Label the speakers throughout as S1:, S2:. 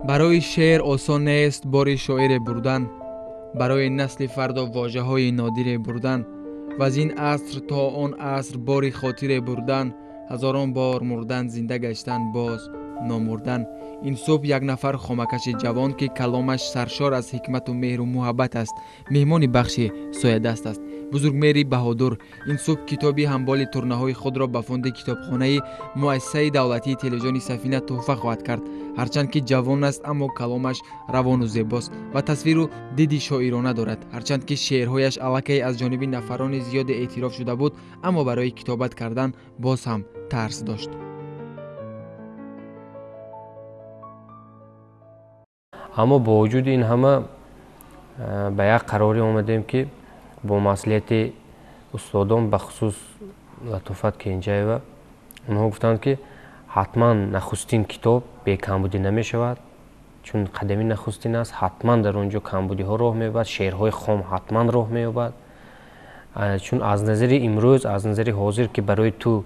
S1: برای شعر آسان نیست بار شاعر بردن، برای نسل فردا واژه‌های نادر بردن و از این عصر تا آن عصر بار خاطر بردن، هزاران بار مردن زنده گشتن باز نامردن. این صبح یک نفر خامکش جوان که کلامش سرشار از حکمت و مهر و محبت است، مهمان بخش سایه دست است. بزرگ مهری بهادر این صبح کتابی همبال ترنه‌های خود را به فوند کتابخانه مؤسسه دولتی تلویزیون سفینه تحفه خواهد کرد. هرچند که جوان است اما کلامش روان و زیباست و تصویر و دیدی شاعرانه دارد. هرچند که شعرهایش الکی از جانب نفران زیاد اعتراف شده بود اما برای کتابت کردن باز هم ترس داشت.
S2: اما با وجود این همه به یک قراری آمدیم که با مسئولیت استادان به خصوص لطفت که اینجا و اونها گفتند که حتما نخستین کتاب به کمبودی نمی شود، چون قدمی نخستین است. حتما در اونجا کمبودی ها راه می یابد، شعرهای خام حتما راه می یابد، چون از نظر امروز، از نظر حاضر که برای تو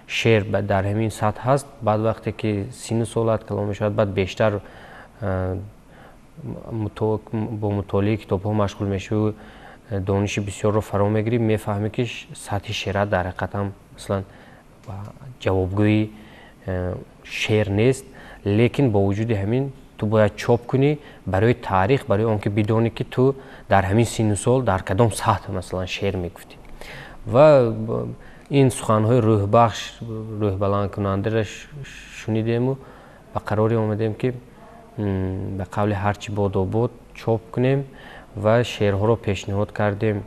S2: شعر در همین سطح هست، بعد وقتی که سین سالت کلام می شود، بعد بیشتر با مطالعه کتاب ها مشغول میشه و دانش بسیار رو فرا میگیری، میفهمی که سطح شعر در حقیقت هم مثلا جوابگوی شعر نیست. لیکن با وجود همین تو باید چاپ کنی برای تاریخ، برای آنکه بدانی که تو در همین سن و سال در کدام سطح مثلا شعر میگفتی. و این سخنهای روح بخش، روح بلند کننده را شنیدیم و به قراری آمدیم که به قول هرچی باد و باد چاپ کنیم و شعرها رو پیشنهاد کردیم.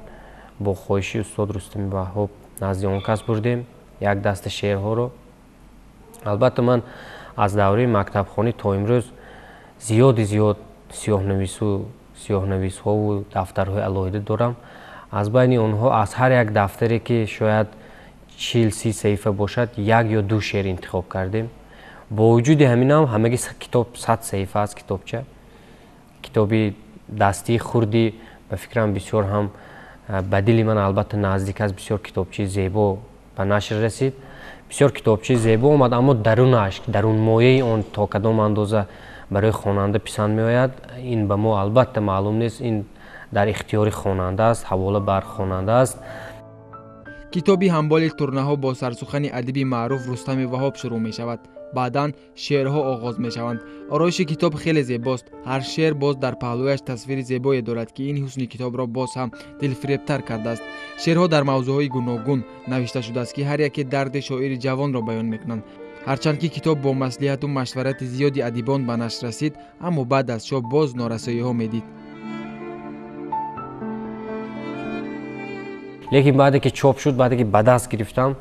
S2: با خواهشی استاد رستمی وهاب نزد آن کس بردیم یک دست شعرها رو. البته من از دوره مکتب خانی تا امروز زیاد سیاه نویس ها و دفترهای علایده دارم. از بین اونها از هر یک دفتری که شاید 40-30 صفحه باشد یک یا دو شعر انتخاب کردیم. با وجود همین هم همگی کتاب 100 صفحه است کتابچه. کتابی دستی خوردی به فکرم بسیار هم به دل من البته نزدیک است. بسیار کتابچه زیبا به نشر رسید، بسیار کتابچه زیبا آمد، اما درونش، درون مایه آن تا کدام اندازه برای خواننده پسند می آید این به ما البته معلوم نیست. این در اختیار خواننده است، حواله بر خواننده است.
S1: کتابی همبال ترنه‌ها با سرسخن ادیبی معروف رستم وهاب شروع می شود. بعداً شعرها آغاز می شوند. آرایش کتاب خیلی زیباست. هر شعر باز در پهلویش تصویر زیبایی دارد که این حسن کتاب را باز هم دلفریب‌تر کرده است. شعرها در موضوعهای گوناگون نوشته شده است که هر یک درد شاعر جوان را بیان می‌کنند. هرچند که کتاب با مصلحت و مشورت زیادی ادیبان به نشر رسید اما بعد از چاپ باز نارسایی‌ها می‌دید.
S2: لیکن بعد که چاپ شد، بعد که به دست گرفتم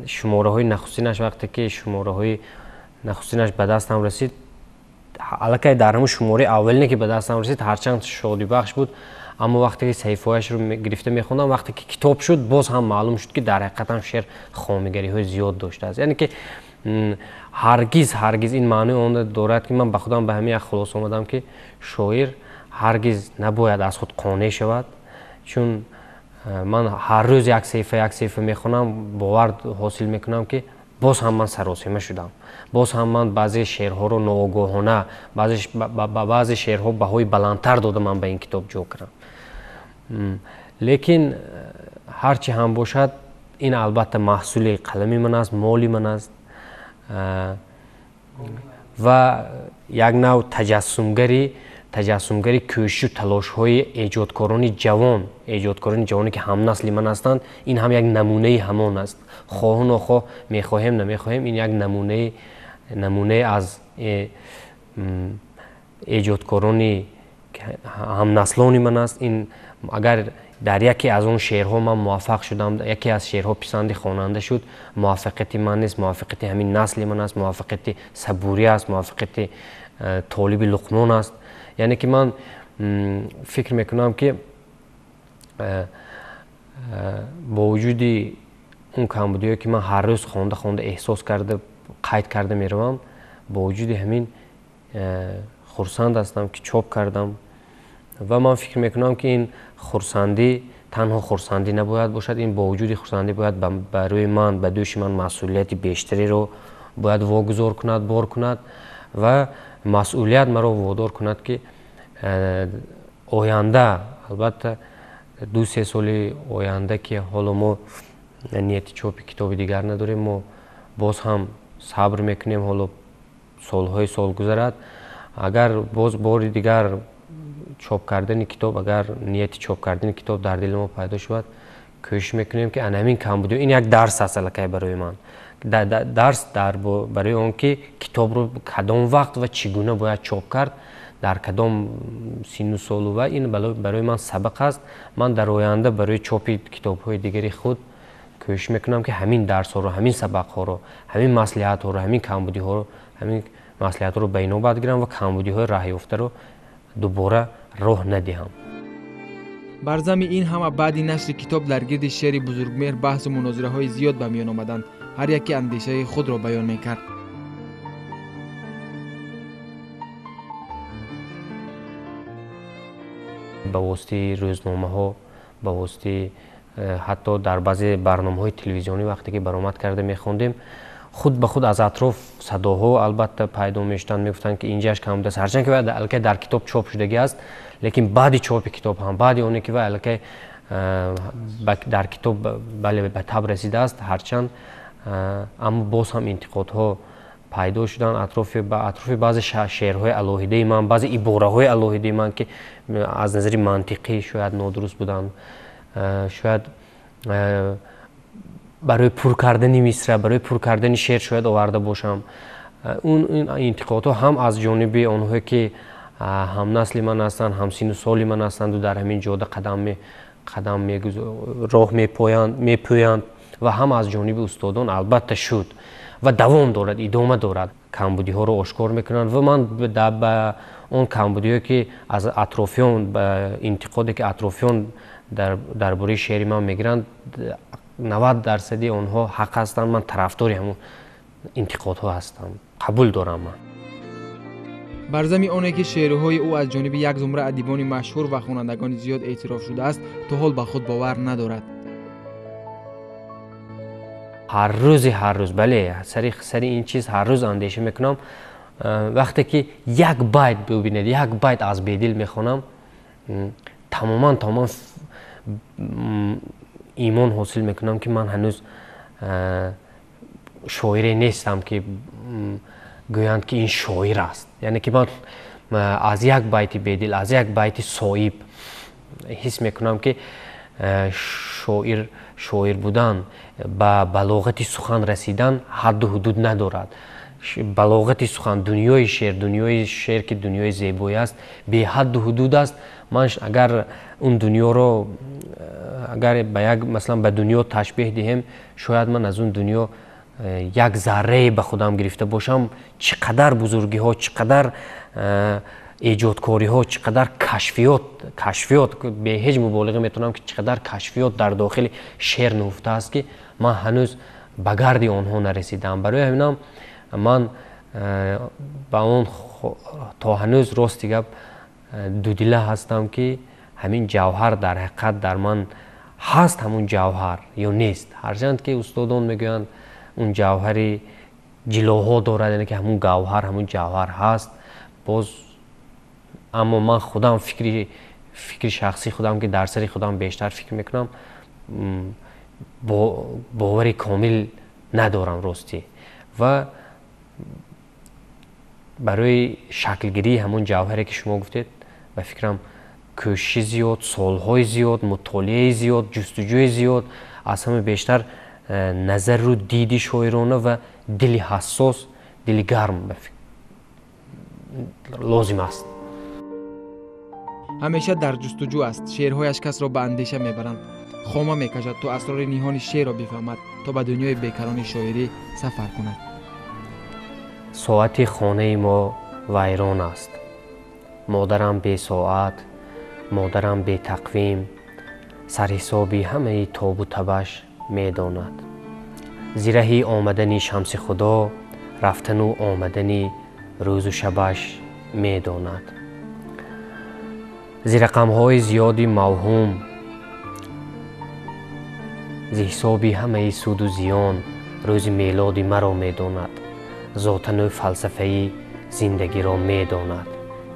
S2: شماره های نخستینش، وقتی که شماره های نخستینش به دستم رسید، الکی در همون شماره اولینی که به دستم رسید هرچند شادی بخش بود، اما وقتی که صحیفه‌اش رو گرفته می‌خوندم، وقتی که کتاب شد باز هم معلوم شد که در حقیقت هم شعر خامگری های زیاد داشته است. یعنی که هرگز این معنی اون دارد که من به خودم به همین خلاص آمدم که شاعر هرگز نباید از خود قانع شود، چون من هر روز یک صفحه میخونم، باور حاصل میکنم که باز هم من سراسیمه شدم. باز هم من بعضی شعرها رو ناآگاهانه، بعضی شعرها بهای بلندتر دادم من به این کتاب جو کردم. لیکن هرچی هم باشد این البته محصول قلمی من است، مالی من است و یک نوع تجسمگری کوشش و تلاش های ایجادکاران جوانی که هم نسل من هستند. این هم یک نمونه همان است. خواه و ناخواه، میخواهیم نمیخواهیم، این یک نمونه از ایجادکاران هم نسلان من است. این اگر در یکی از اون شعرها من موفق شدم، یکی از شعرها پسند خواننده شد، موفقیت من نیست، موفقیت همین نسل من است، موفقیت صبوری است، موفقیت طالب لقمان است. یعنی که من فکر میکنم که با وجود اون کمبودی که من هر روز خونده احساس کرده، قید کرده میروم، با وجود همین خرسند هستم که چاپ کردم و من فکر میکنم که این خرسندی تنها خرسندی نباید باشد. این با وجود خرسندی باید برای من، به دوش من مسئولیت بیشتری رو باید واگذار کند، بار کند و مسئولیت مرا وادار کند که آینده، البته 2-3 سال آینده که حالا ما نیت چاپ کتاب دیگر نداریم، ما باز هم صبر میکنیم، حالا سالهای سال گذرد، اگر باز بار دیگر چاپ کردن کتاب، اگر نیت چاپ کردن کتاب در دل ما پیدا شود، کوشش میکنیم که همین کمبودی، این یک درس است الکی برای من، درس برای اون که کتاب رو کدام وقت و چگونه باید چاپ کرد، در کدام سن و سال، و این برای من سبق است. من در آینده برای چاپ کتاب های دیگری خود کوشش میکنم که همین درس ها رو، همین سبق ها رو، همین مصلحت ها رو، همین کمبودی ها رو، همین مصلحت ها رو به نوبت گیرم و کمبودی های راه یافته رو دوباره راه ندهم.
S1: بر ضمن این همه بعد نشر کتاب در گرد شعر بزرگمهر بحث و مناظره های زیاد به میان آمدند. هر یکی اندیشه خود را بیان میکرد.
S2: به واسطه روزنامه ها، به واسطه حتی در بعضی برنامه های تلویزیونی وقتی که برآمد کرده میخوندیم، خود به خود از اطراف صداها البته پیدا میشدن، میگفتن که اینجاش کم است، هرچند که الکی در کتاب چاپ شدگی است، لیکن بعد چاپ کتاب هم، بعد اونی که الکی در کتاب بله به تب رسیده است، هرچند اما باز هم انتقادها پیدا شدن اطراف بعضی شعرهای الهیده من، بعضی عباره‌های الهیده من که از نظر منطقی شاید نادرست بودن، شاید برای پر کردن مصرع، برای پر کردن شعر شاید آورده باشم. این انتقادها هم از جانب آنهایی که هم نسل من هستند، هم سن و سال من هستند و در همین جاده راه میپویند و هم از جانب استادان البته شد و دوام دارد، ادامه دارد. کمبودی ها رو آشکار میکنند و من به اون کمبودی ها که از اطرافیان، به انتقادی که اطرافیان درباره شعر من میگیرند، 90% اونها حق هستند. من طرفدار همون انتقادها هستم، قبول دارم. من
S1: بر ضمن آنه که شعرهای او از جانب یک زمره ادیبان مشهور و خوانندگان زیاد اعتراف شده است، تا حال به خود باور ندارد.
S2: هر روز بله، سر این چیز هر روز اندیشه میکنم. وقتی که یک بیت ببینید، یک بیت از بیدل میخونم، تماما ایمان حاصل میکنم که من هنوز شاعری نیستم که گویند که این شاعر است. یعنی که من از یک بیت بیدل، از یک بیت صایب حس میکنم که شاعر بودن با بلاغت سخن رسیدن حد و حدود ندارد. بلاغت سخن، دنیای شعر که دنیای زیبایی است، بی حد و حدود است. من اگر اون دنیا رو مثلا به دنیا تشبیه دهم، شاید من از اون دنیا یک ذره به خودم گرفته باشم، چقدر بزرگی ها، چقدر ایجادکاری ها، چقدر کشفیات به هیچ مبالغه میتونم که چقدر کشفیات در داخل شعر نهفته است که من هنوز به گرد آنها نرسیدم. برای همینم من با اون تا هنوز راستی گپ دودیله هستم که همین جوهر در حقیقت در من هست، همون جوهر یا نیست. هرچند که استادان میگویند اون جوهری جلوها دارد، یعنی که همون جوهر هست، باز اما من خودم فکر شخصی خودم که در سر خودم بیشتر فکر میکنم، باوری کامل ندارم راستی. و برای شکلگیری همون جوهری که شما گفتید، به فکرم کوشش زیاد، سالهای زیاد، مطالعه زیاد، جستجوی زیاد، از همه بیشتر نظر رو دیدی شاعرانه و دل حساس، دل گرم لازم است.
S1: همیشه در جستجو است. شعرهایش کس را به اندیشه میبرند، خامه میکشد تا اسرار نهان شعر را بفهمد، تا به دنیای بیکران شاعری سفر کند.
S2: ساعت خانه ما ویران است، مادرم بی ساعت، مادرم بی تقویم، سر حسابی همه تاب و تبش میداند. زیرهی آمدنی شمس خدا، رفتن و آمدنی روز و شبش میداند. زی رقم‌های زیادی موهوم، زی حسابی همه سود و زیان روز میلاد مرا میداند. ذات نو فلسفه‌ای زندگی را می داند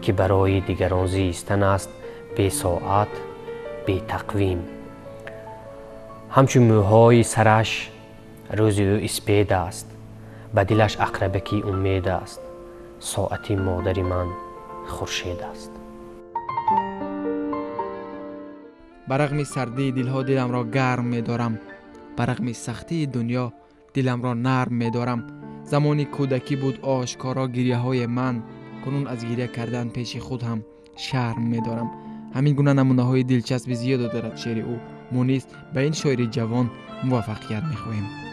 S2: که برای دیگران زیستن است بی ساعت بی تقویم. همچون موهای سرش روزی او اسپید است، به دلش عقربکی امید است، ساعتی مادر من خورشید است.
S1: برغم سردی دلها دلم را گرم می دارم، برغم سختی دنیا دلم را نرم می دارم. زمانی کودکی بود آشکارا گریه های من، کنون از گریه کردن پیش خود هم شرم می دارم. همین گونه نمونه های دلچسب زیاد دارد شعر او. مونیس به این شاعر جوان موفقیت می خواهیم.